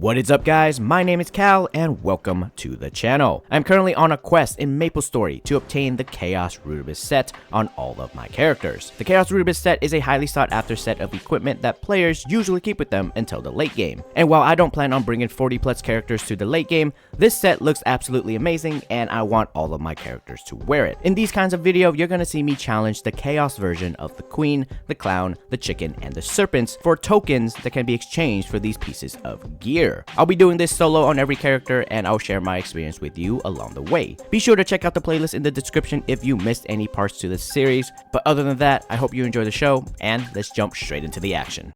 What is up, guys? My name is Cal and welcome to the channel. I'm currently on a quest in Maplestory to obtain the Chaos Rudibus set on all of my characters. The Chaos Rudibus set is a highly sought after set of equipment that players usually keep with them until the late game. And while I don't plan on bringing 40 plus characters to the late game, this set looks absolutely amazing and I want all of my characters to wear it. In these kinds of video, you're gonna see me challenge the Chaos version of the Queen, the Clown, the Chicken, and the Serpents for tokens that can be exchanged for these pieces of gear. I'll be doing this solo on every character and I'll share my experience with you along the way. Be sure to check out the playlist in the description if you missed any parts to this series, but other than that, I hope you enjoy the show and let's jump straight into the action.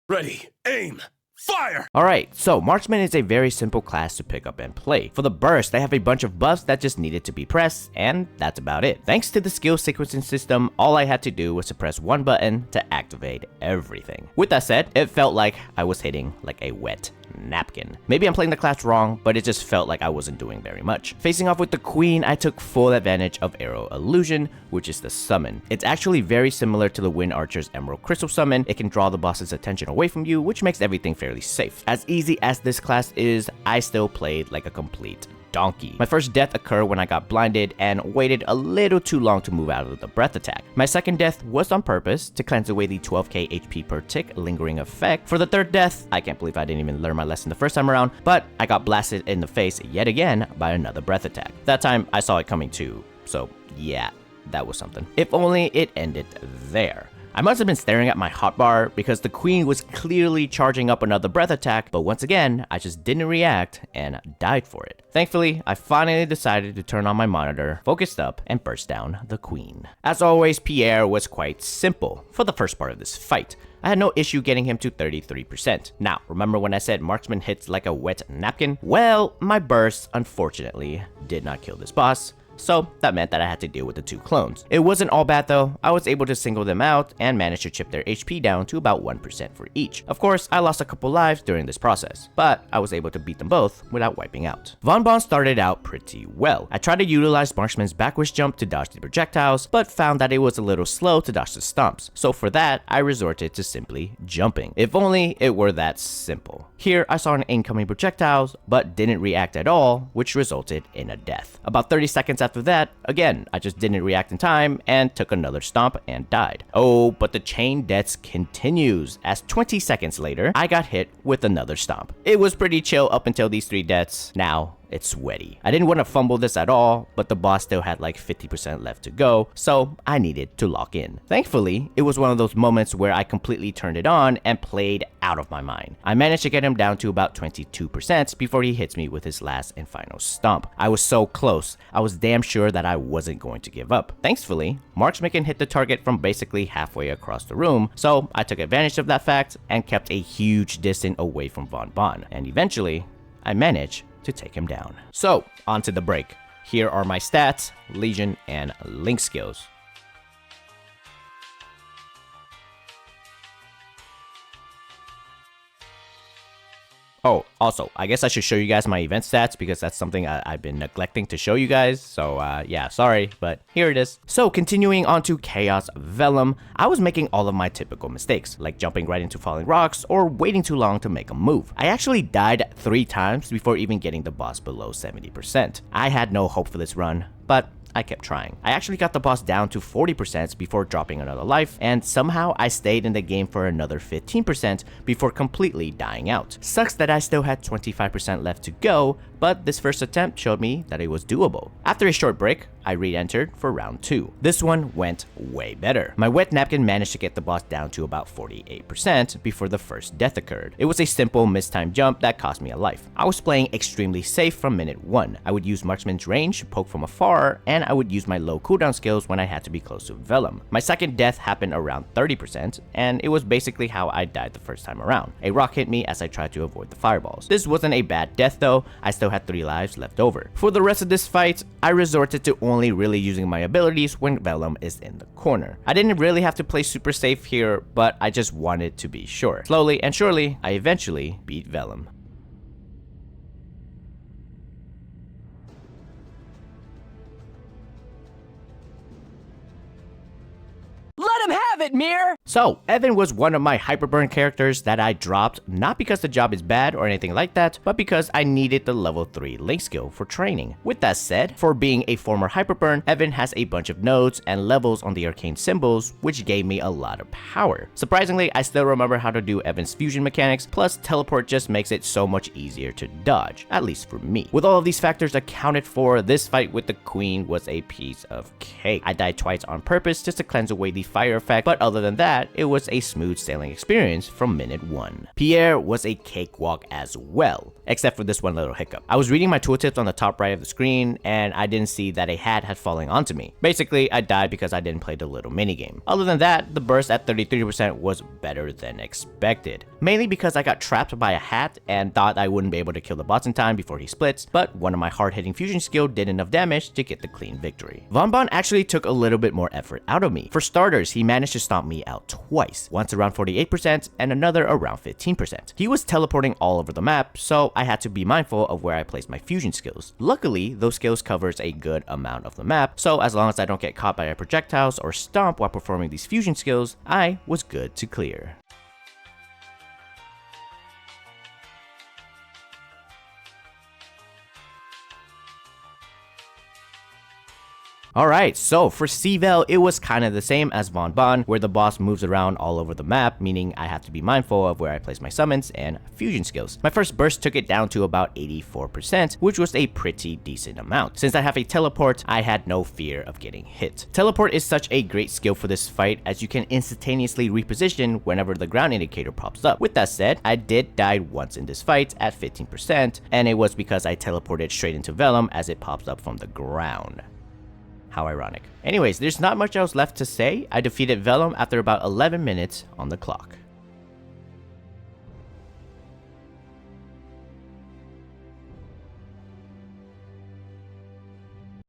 Ready, aim, fire! Alright, so Marksman is a very simple class to pick up and play. For the burst, they have a bunch of buffs that just needed to be pressed, and that's about it. Thanks to the skill sequencing system, all I had to do was to press one button to activate everything. With that said, it felt like I was hitting like a wet napkin. Maybe I'm playing the class wrong, but it just felt like I wasn't doing very much. Facing off with the Queen, I took full advantage of Arrow Illusion, which is the summon. It's actually very similar to the Wind Archer's Emerald Crystal summon. It can draw the boss's attention away from you, which makes everything fairly safe. As easy as this class is, I still played like a complete donkey. My first death occurred when I got blinded and waited a little too long to move out of the breath attack. My second death was on purpose to cleanse away the 12k HP per tick lingering effect. For the third death, I can't believe I didn't even learn my lesson the first time around, but I got blasted in the face yet again by another breath attack. That time I saw it coming too, so yeah, that was something. If only it ended there. I must have been staring at my hotbar because the Queen was clearly charging up another breath attack, but once again, I just didn't react and died for it. Thankfully, I finally decided to turn on my monitor, focused up, and burst down the Queen. As always, Pierre was quite simple for the first part of this fight. I had no issue getting him to 33%. Now, remember when I said Marksman hits like a wet napkin? Well, my burst, unfortunately, did not kill this boss. So that meant that I had to deal with the two clones. It wasn't all bad though. I was able to single them out and manage to chip their HP down to about 1% for each. Of course, I lost a couple lives during this process, but I was able to beat them both without wiping out. Von Bon started out pretty well. I tried to utilize Marksman's backwards jump to dodge the projectiles, but found that it was a little slow to dodge the stomps. So for that, I resorted to simply jumping. If only it were that simple. Here, I saw an incoming projectiles, but didn't react at all, which resulted in a death. About 30 seconds after that, again, I just didn't react in time and took another stomp and died. Oh, but the chain deaths continues, as 20 seconds later, I got hit with another stomp. It was pretty chill up until these 3 deaths. Now, it's sweaty. I didn't want to fumble this at all, but the boss still had like 50% left to go, so I needed to lock in. Thankfully, it was one of those moments where I completely turned it on and played out of my mind. I managed to get him down to about 22% before he hits me with his last and final stomp. I was so close. I was damn sure that I wasn't going to give up. Thankfully, Marksman can hit the target from basically halfway across the room, so I took advantage of that fact and kept a huge distance away from Von Bon, and eventually, I managed to take him down. So, on to the break. Here are my stats, Legion, and Link skills. Oh, also, I guess I should show you guys my event stats because that's something I've been neglecting to show you guys. So yeah, sorry, but here it is. So continuing on to Chaos Vellum, I was making all of my typical mistakes, like jumping right into falling rocks or waiting too long to make a move. I actually died 3 times before even getting the boss below 70%. I had no hope for this run, but I kept trying. I actually got the boss down to 40% before dropping another life, and somehow I stayed in the game for another 15% before completely dying out. Sucks that I still had 25% left to go, but this first attempt showed me that it was doable. After a short break, I re-entered for round 2. This one went way better. My wet napkin managed to get the boss down to about 48% before the first death occurred. It was a simple mistimed jump that cost me a life. I was playing extremely safe from minute 1. I would use Marksman's range to poke from afar, and I would use my low cooldown skills when I had to be close to Vellum. My second death happened around 30%, and it was basically how I died the first time around. A rock hit me as I tried to avoid the fireballs. This wasn't a bad death though, I still had 3 lives left over. For the rest of this fight, I resorted to only really using my abilities when Vellum is in the corner. I didn't really have to play super safe here, but I just wanted to be sure. Slowly and surely, I eventually beat Vellum. Let him have it, mirror? So, Evan was one of my hyperburn characters that I dropped, not because the job is bad or anything like that, but because I needed the level 3 link skill for training. With that said, for being a former hyperburn, Evan has a bunch of nodes and levels on the arcane symbols, which gave me a lot of power. Surprisingly, I still remember how to do Evan's fusion mechanics, plus teleport just makes it so much easier to dodge, at least for me. With all of these factors accounted for, this fight with the queen was a piece of cake. I died twice on purpose just to cleanse away the fire effect, but other than that, it was a smooth sailing experience from minute 1. Pierre was a cakewalk as well, except for this one little hiccup. I was reading my tooltips on the top right of the screen, and I didn't see that a hat had fallen onto me. Basically, I died because I didn't play the little minigame. Other than that, the burst at 33% was better than expected. Mainly because I got trapped by a hat and thought I wouldn't be able to kill the boss in time before he splits, but one of my hard-hitting fusion skill did enough damage to get the clean victory. Von Bon actually took a little bit more effort out of me. For starters, he managed to stomp me out twice, once around 48% and another around 15%. He was teleporting all over the map, so I had to be mindful of where I placed my fusion skills. Luckily, those skills covers a good amount of the map, so as long as I don't get caught by projectiles or stomp while performing these fusion skills, I was good to clear. Alright, so for C-Vel, it was kind of the same as Von Bon, where the boss moves around all over the map, meaning I have to be mindful of where I place my summons and fusion skills. My first burst took it down to about 84%, which was a pretty decent amount. Since I have a teleport, I had no fear of getting hit. Teleport is such a great skill for this fight, as you can instantaneously reposition whenever the ground indicator pops up. With that said, I did die once in this fight at 15%, and it was because I teleported straight into Vellum as it pops up from the ground. How ironic. Anyways, there's not much else left to say. I defeated Vellum after about 11 minutes on the clock.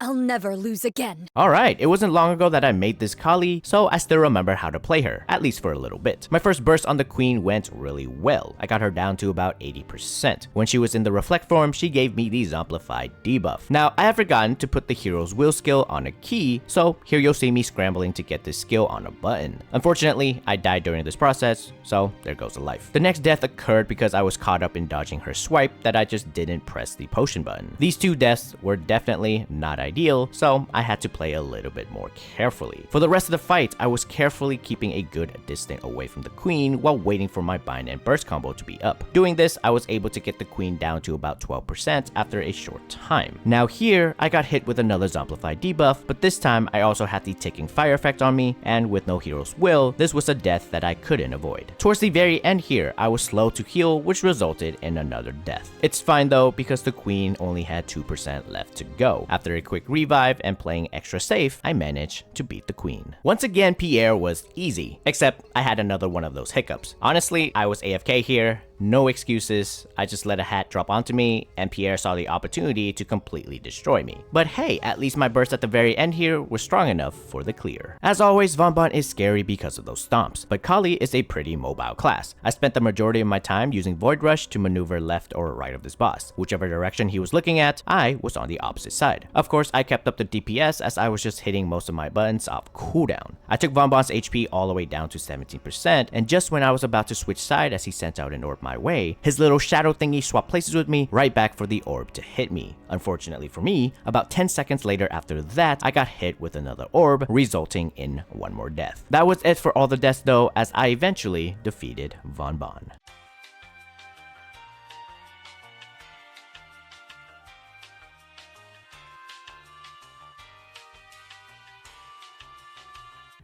I'll never lose again. Alright, it wasn't long ago that I made this Kali, so I still remember how to play her, at least for a little bit. My first burst on the queen went really well. I got her down to about 80%. When she was in the reflect form, she gave me the Zomplified debuff. Now, I have forgotten to put the hero's will skill on a key, so here you'll see me scrambling to get this skill on a button. Unfortunately, I died during this process, so there goes the life. The next death occurred because I was caught up in dodging her swipe that I just didn't press the potion button. These two deaths were definitely not ideal, so I had to play a little bit more carefully. For the rest of the fight, I was carefully keeping a good distance away from the queen while waiting for my bind and burst combo to be up. Doing this, I was able to get the queen down to about 12% after a short time. Now here, I got hit with another Zomplified debuff, but this time I also had the ticking fire effect on me, and with no hero's will, this was a death that I couldn't avoid. Towards the very end here, I was slow to heal, which resulted in another death. It's fine though, because the queen only had 2% left to go. After a quick revive and playing extra safe, I managed to beat the queen. Once again, Pierre was easy, except I had another one of those hiccups. Honestly, I was AFK here. No excuses, I just let a hat drop onto me, and Pierre saw the opportunity to completely destroy me. But hey, at least my burst at the very end here was strong enough for the clear. As always, Von Bon is scary because of those stomps, but Kali is a pretty mobile class. I spent the majority of my time using Void Rush to maneuver left or right of this boss. Whichever direction he was looking at, I was on the opposite side. Of course, I kept up the DPS as I was just hitting most of my buttons off cooldown. I took Von Bon's HP all the way down to 17%, and just when I was about to switch side as he sent out an orb my way, his little shadow thingy swapped places with me right back for the orb to hit me. Unfortunately for me, about 10 seconds later after that, I got hit with another orb, resulting in one more death. That was it for all the deaths though, as I eventually defeated Von Bon.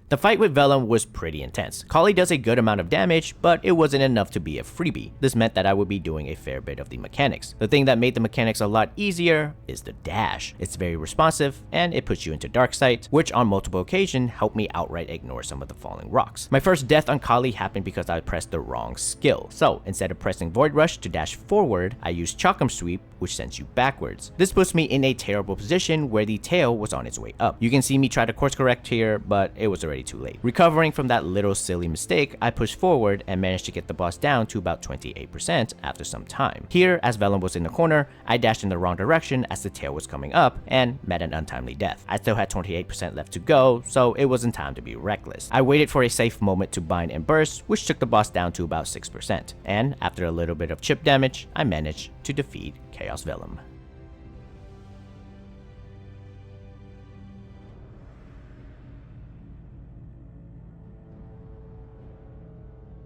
The fight with Vellum was pretty intense. Kali does a good amount of damage, but it wasn't enough to be a freebie. This meant that I would be doing a fair bit of the mechanics. The thing that made the mechanics a lot easier is the dash. It's very responsive, and it puts you into dark sight, which on multiple occasions helped me outright ignore some of the falling rocks. My first death on Kali happened because I pressed the wrong skill. So instead of pressing Void Rush to dash forward, I used Chalkum Sweep, which sends you backwards. This puts me in a terrible position where the tail was on its way up. You can see me try to course correct here, but it was already already too late. Recovering from that little silly mistake, I pushed forward and managed to get the boss down to about 28% after some time. Here, as Vellum was in the corner, I dashed in the wrong direction as the tail was coming up and met an untimely death. I still had 28% left to go, so it wasn't time to be reckless. I waited for a safe moment to bind and burst, which took the boss down to about 6%. And after a little bit of chip damage, I managed to defeat Chaos Vellum.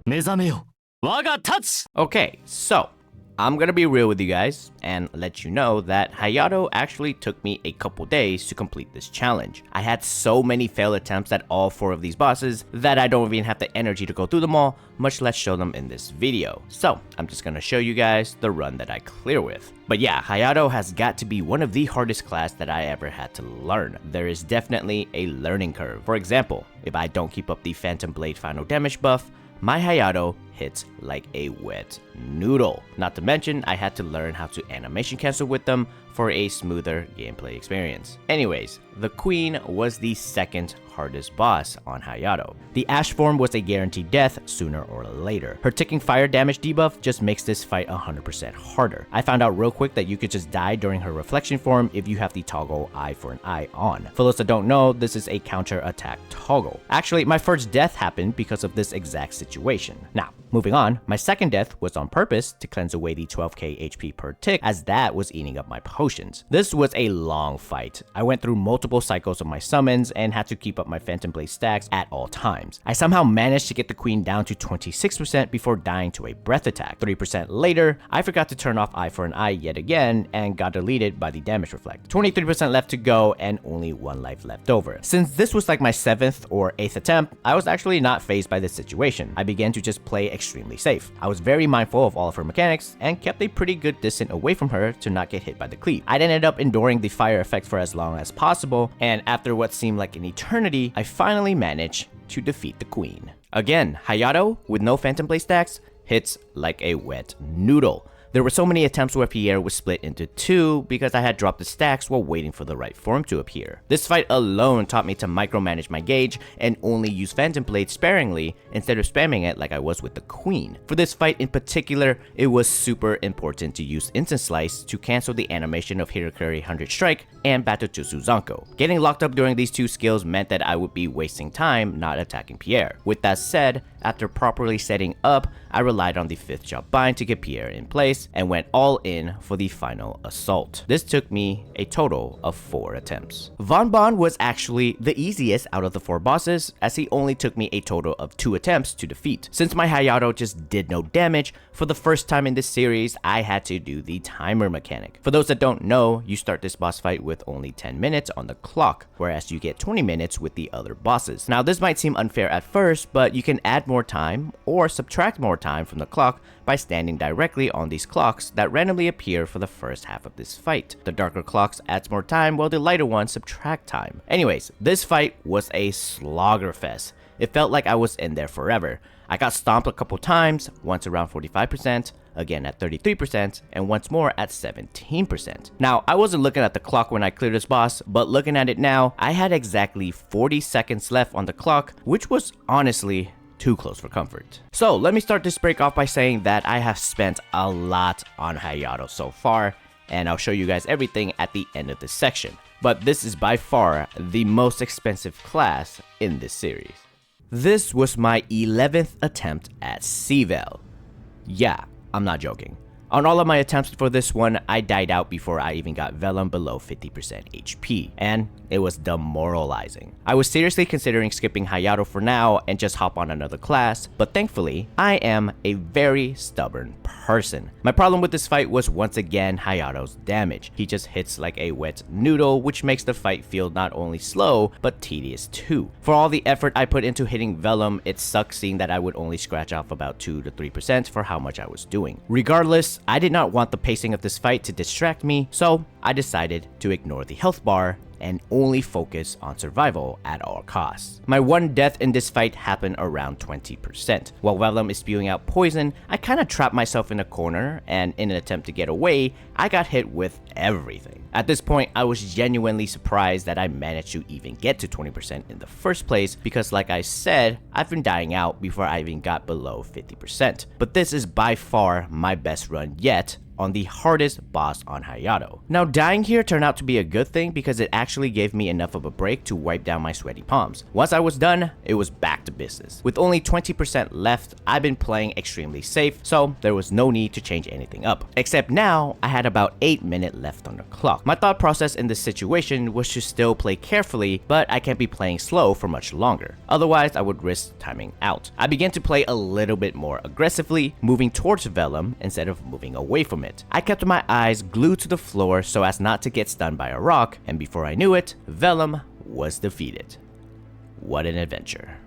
目覚めよ、我が立つ Okay, so I'm gonna be real with you guys and let you know that Hayato actually took me a couple days to complete this challenge. I had so many failed attempts at all 4 of these bosses that I don't even have the energy to go through them all, much less show them in this video. So I'm just gonna show you guys the run that I clear with. But yeah, Hayato has got to be one of the hardest class that I ever had to learn. There is definitely a learning curve. For example, if I don't keep up the Phantom Blade final damage buff, my Hayato hits like a wet noodle. Not to mention, I had to learn how to animation cancel with them for a smoother gameplay experience. Anyways, the Queen was the second hardest boss on Hayato. The Ash form was a guaranteed death sooner or later. Her ticking fire damage debuff just makes this fight 100% harder. I found out real quick that you could just die during her reflection form if you have the toggle eye for an eye on. For those that don't know, this is a counter attack toggle. Actually, my first death happened because of this exact situation. Now, moving on, my second death was on purpose to cleanse away the 12k HP per tick, as that was eating up my potions. This was a long fight. I went through multiple cycles of my summons and had to keep up my Phantom Blade stacks at all times. I somehow managed to get the Queen down to 26% before dying to a breath attack. 3% later, I forgot to turn off eye for an eye yet again and got deleted by the damage reflect. 23% left to go and only 1 life left over. Since this was like my 7th or 8th attempt, I was actually not fazed by this situation. I began to just play extremely safe. I was very mindful of all of her mechanics and kept a pretty good distance away from her to not get hit by the cleave. I ended up enduring the fire effect for as long as possible, and after what seemed like an eternity, I finally managed to defeat the Queen. Again, Hayato, with no Phantom Blade stacks, hits like a wet noodle. There were so many attempts where Pierre was split into 2 because I had dropped the stacks while waiting for the right form to appear. This fight alone taught me to micromanage my gauge and only use Phantom Blade sparingly instead of spamming it like I was with the Queen. For this fight in particular, it was super important to use Instant Slice to cancel the animation of Hirokuri 100 Strike and Battle Jutsu Zanko. Getting locked up during these 2 skills meant that I would be wasting time not attacking Pierre. With that said, after properly setting up, I relied on the 5th job bind to get Pierre in place and went all in for the final assault. This took me a total of 4 attempts. Von Bon was actually the easiest out of the 4 bosses, as he only took me a total of 2 attempts to defeat. Since my Hayato just did no damage, for the first time in this series, I had to do the timer mechanic. For those that don't know, you start this boss fight with only 10 minutes on the clock, whereas you get 20 minutes with the other bosses. Now this might seem unfair at first, but you can add more time or subtract more time from the clock by standing directly on these clocks that randomly appear for the first half of this fight. The darker clocks adds more time while the lighter ones subtract time. Anyways, this fight was a sloggerfest. It felt like I was in there forever. I got stomped a couple times, once around 45%, again at 33%, and once more at 17%. Now, I wasn't looking at the clock when I cleared this boss, but looking at it now, I had exactly 40 seconds left on the clock, which was honestly too close for comfort. So let me start this break off by saying that I have spent a lot on Hayato so far, and I'll show you guys everything at the end of this section. But this is by far the most expensive class in this series. This was my 11th attempt at C-Vel. Yeah, I'm not joking. On all of my attempts for this one, I died out before I even got Vellum below 50% HP, and it was demoralizing. I was seriously considering skipping Hayato for now and just hop on another class, but thankfully, I am a very stubborn person. My problem with this fight was once again Hayato's damage. He just hits like a wet noodle, which makes the fight feel not only slow, but tedious too. For all the effort I put into hitting Vellum, it sucks seeing that I would only scratch off about 2 to 3% for how much I was doing. Regardless, I did not want the pacing of this fight to distract me, so I decided to ignore the health bar and only focus on survival at all costs. My one death in this fight happened around 20%. While Vellum is spewing out poison, I kinda trapped myself in a corner, and in an attempt to get away, I got hit with everything. At this point, I was genuinely surprised that I managed to even get to 20% in the first place because like I said, I've been dying out before I even got below 50%. But this is by far my best run yet on the hardest boss on Hayato. Now dying here turned out to be a good thing because it actually gave me enough of a break to wipe down my sweaty palms. Once I was done, it was back to business. With only 20% left, I've been playing extremely safe, so there was no need to change anything up. Except now, I had about 8 minutes left on the clock. My thought process in this situation was to still play carefully, but I can't be playing slow for much longer. Otherwise, I would risk timing out. I began to play a little bit more aggressively, moving towards Vellum instead of moving away from it. I kept my eyes glued to the floor so as not to get stunned by a rock, and before I knew it, Vellum was defeated. What an adventure.